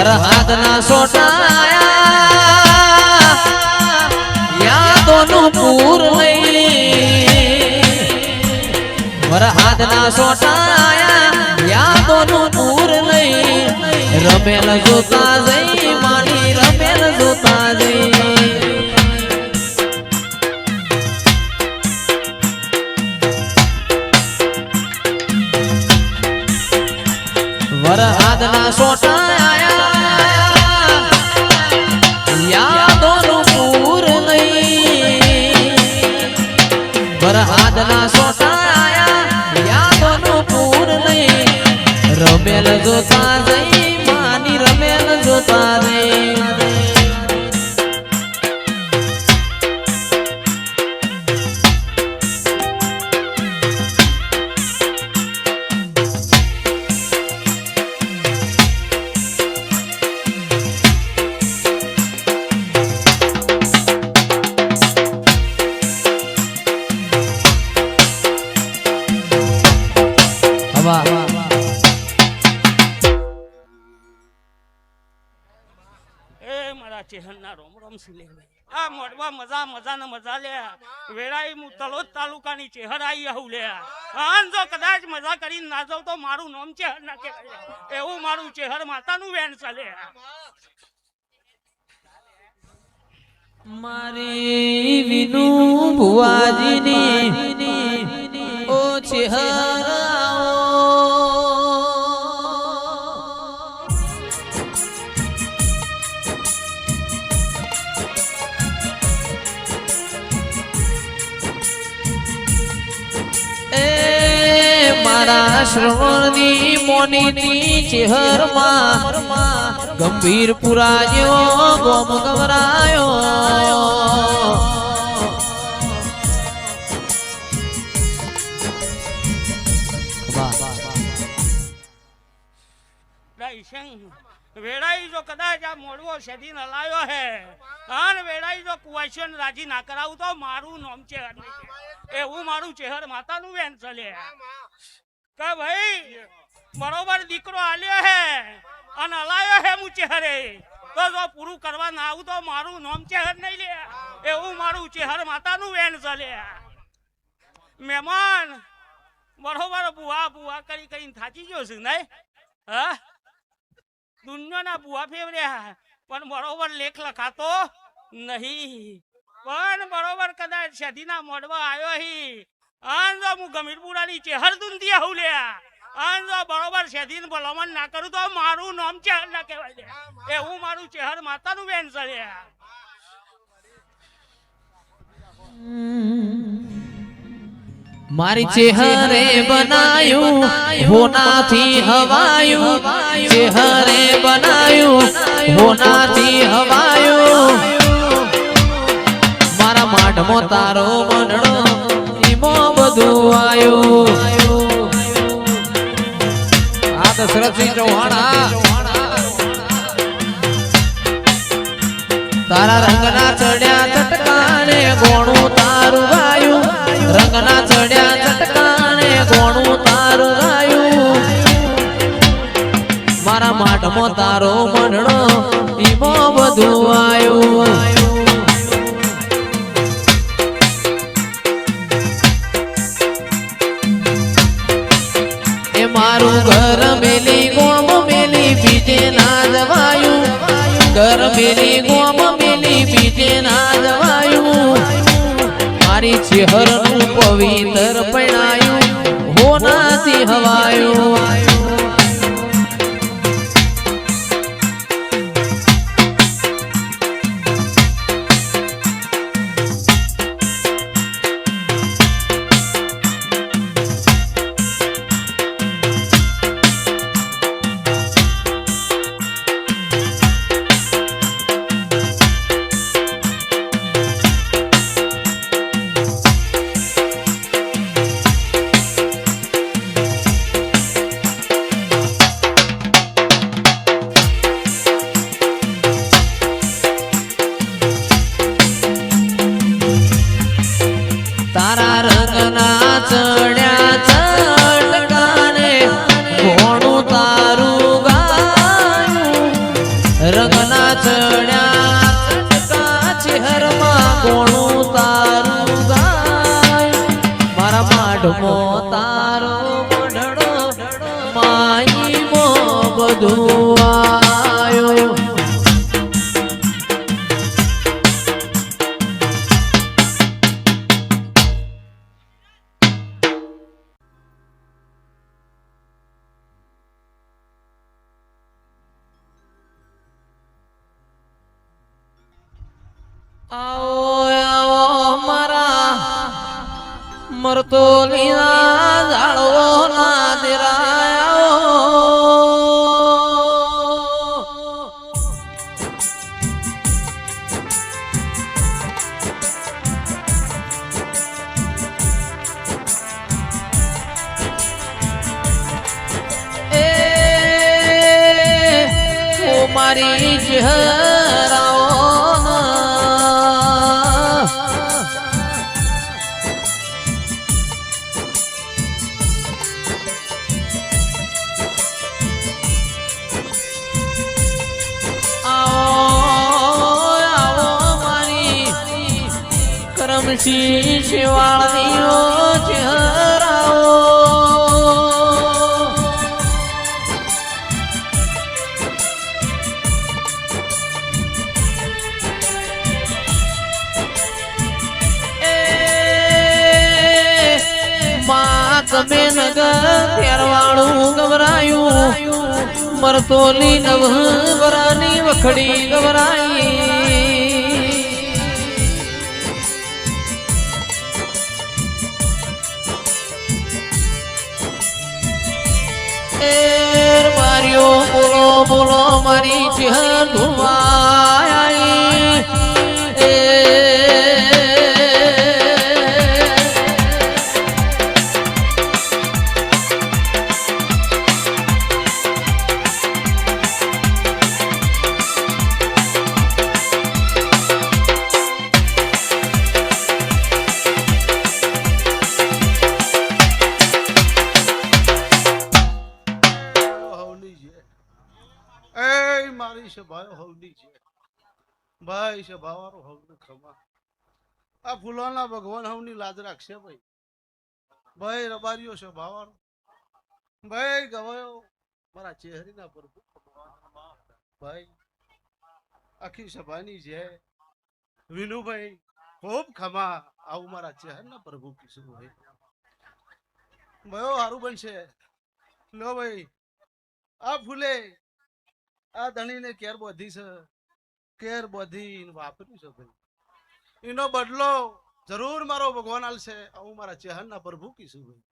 વરહાદના સોટાયા યાદોનું પૂર લઈ વરહાદના સોટાયા યાદોનું પૂર લઈ રમેલ જોતા જઈ માની રમેલ જોતા જઈ વરહાદના સોટાયા યાદોનું પૂર લઈ વરહાદના સોટાયા યાદોનું પૂર લઈ રમેલ જોતા જઈ માની રમેલ જોતા જઈ ચેહરના રોમ રોમ સિલે આ મોડવા મજા મજા ને મજા લે વેળાઈ હું તલોદ તાલુકાની ચેહર આવી આવું લે આન જો કદાચ મજા કરીને ના જાવ તો મારું નામ ચેહર ના કહેવાય એવું મારું ચેહર માતાનું વેણ ચાલે મારી વિનુ ભુવાજીની ઓ ચેહર મારા શ્રવણની મોનીની ચેહરમાં ગંભીર પુરાયો ગોમ ગવરાયો વેળાઈ જો કદાચ આ મોડવો સેધી ન લાયો હે અને વેળાઈ જો કુવાશ્યો રાજી ના કરાવું તો મારું નામ ચેહર એવું મારું ચેહર માતાનું વેન ચાલે કે ભાઈ બરોબર દીકરો આલ્યો હે અને હલાયો હે હું ચેહરે તો જો પૂરું કરવા ના આવું તો મારું નામ ચેહર નહીં લે એવું મારું ચેહર માતાનું વેન ચાલે મહેમાન બરોબર બુઆ બુઆ કરી કઈ થાકી ગયો છે નહીં હા દુનિયાના બુઆ ફેવર્યા પણ બરોબર લેખ લખાતો નહીં પણ બરોબર કદાચ સદીના મોડવા આવ્યો હી આંજો હું ગમીરપુરાની ચેહર દુંદી આવું લે આંજો બરોબર સદીને ભલામણ ના કરું તો મારું નામ ચેહર ના કહેવાય એવું મારું ચેહર માતાનું વેન છે મારી ચેહરે બનાયું હોનાથી હવાયું ચેહરે બનાયું હોનાથી હવાયું મારા માઢમો તારો મંડળો ઈમો બધું આયું આ દશરથસિંહ ચૌહાણ તારા રંગના ચડ્યા ચટકાને ગોણું તારું ગાયું રંગના ચડ્યા ચટકાને ગોણું તારું ગાયું મારા માઢમો તારો મંડળો ઈમો બધું આયું એ મારું ઘર મેલી ગોમ મેલી બીજે ના જવાયું ઘર મેલી ગોમ મેલી બીજે ના જવાયું મારી ચેહરનું પવિત્ર પૈણાયું હોનાથી હવાયું વાડમો તારો મઢડો માઈ મો બધું આયો આવો આવો મારા મરતો લીલા ઝાડવો ના દેરાયો એ ઓ મારી ચહેરાઓ શીશ વાળીઓ ચહેરાઓ માં તમે નગર ફેરવાળું ગવરાયું મરતોલી નવ વરાની વખડી ગવરાઈ માર્યો બોલો બોલો મારી ચહેર ધુમાઈ ભાઈ છે ભાવારો હવને ખમા આ ફૂલોના ભગવાન હવની લાજ રાખશે ભાઈ ભાઈ રબારીઓ છે ભાવારો ભાઈ ગવાયો મારા ચહેરીના પ્રભુ ભાઈ આખી સભાની છે વિનુભાઈ ખૂબ ખમા આવું મારા ચહેરના પ્રભુ કીશું ભાઈ ભયો હારું બનશે લો ભાઈ આ ફૂલે આ ધણીને કેર બોધી છે કેર બધી વાપર્યું છે ભાઈ એનો બદલો જરૂર મારો ભગવાન આલશે હું મારા ચહેરના પ્રભુ કીશું ભાઈ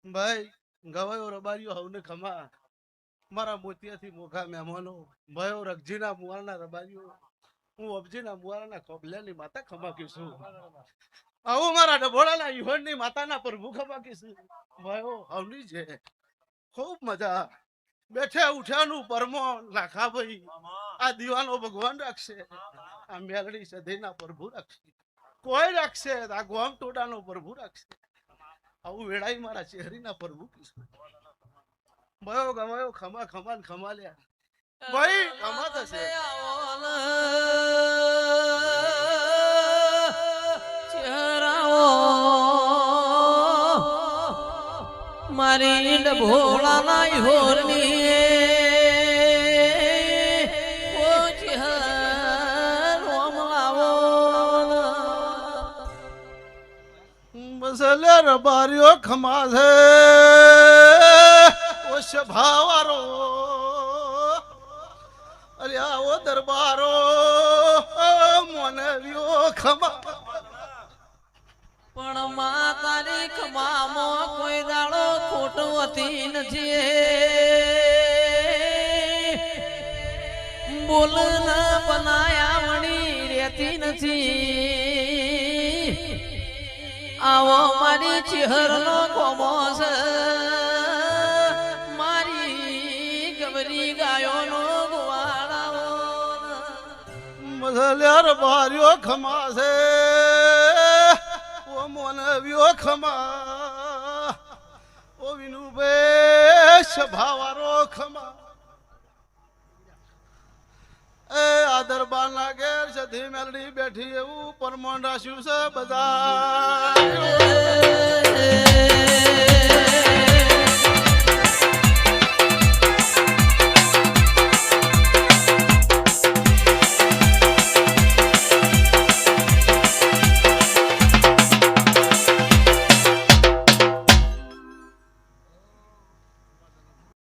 ભાઈ ગવાયો રબારીઓ હવને ખમા મારા મોતિયાથી મોઘા મહેમાનો ભયો રગજીના મુવારના રબારીઓ હું અબજીના મુવારના કોબલાની માતા ખમા કીશું આવું મારા ડભોળાના યુહનની માતાના પ્રભુ ખમા કીશું ભયો હવની છે ખૂબ મજા બેઠે ઉઠ્યાનું પરમો લાખા ભાઈ આ દીવાનો ભગવાન રાખશે આ મેલડી સધીના પ્રભુ રાખશે કોઈ રાખશે આ ગોમ ટોડાનો પ્રભુ રાખશે આવું વેળાઈ મારા ચહેરીના પ્રભુ કીશું ભયો ગમાયો ખમા ખમા ખમા લ્યા ભાઈ ખમા થશે મારી ડભોળાના યોરની બસલે રબારીઓ ખમા છે ઓ સભાવારો અરે આવો દરબારો મોનવ્યો ખમા પણ માતાની ખમામાં કોઈ દાડો ખોટું હતી નથી બોલ ન બનાયા વણી રહેતી નથી આવો મારી ચહેરનો કોમો છે મારી ગબરી ગાયોનો ગવાળાઓ મસલ્યાર બારીઓ ખમા છે ઓ મોનવ્યો ખમા ઓ વિનુભાઈ સભાવારો ખમા એ આ દરબાર ના ઘેર સધી મેલડી બેઠી એવું પરમોણ રાખ્યું છે બધા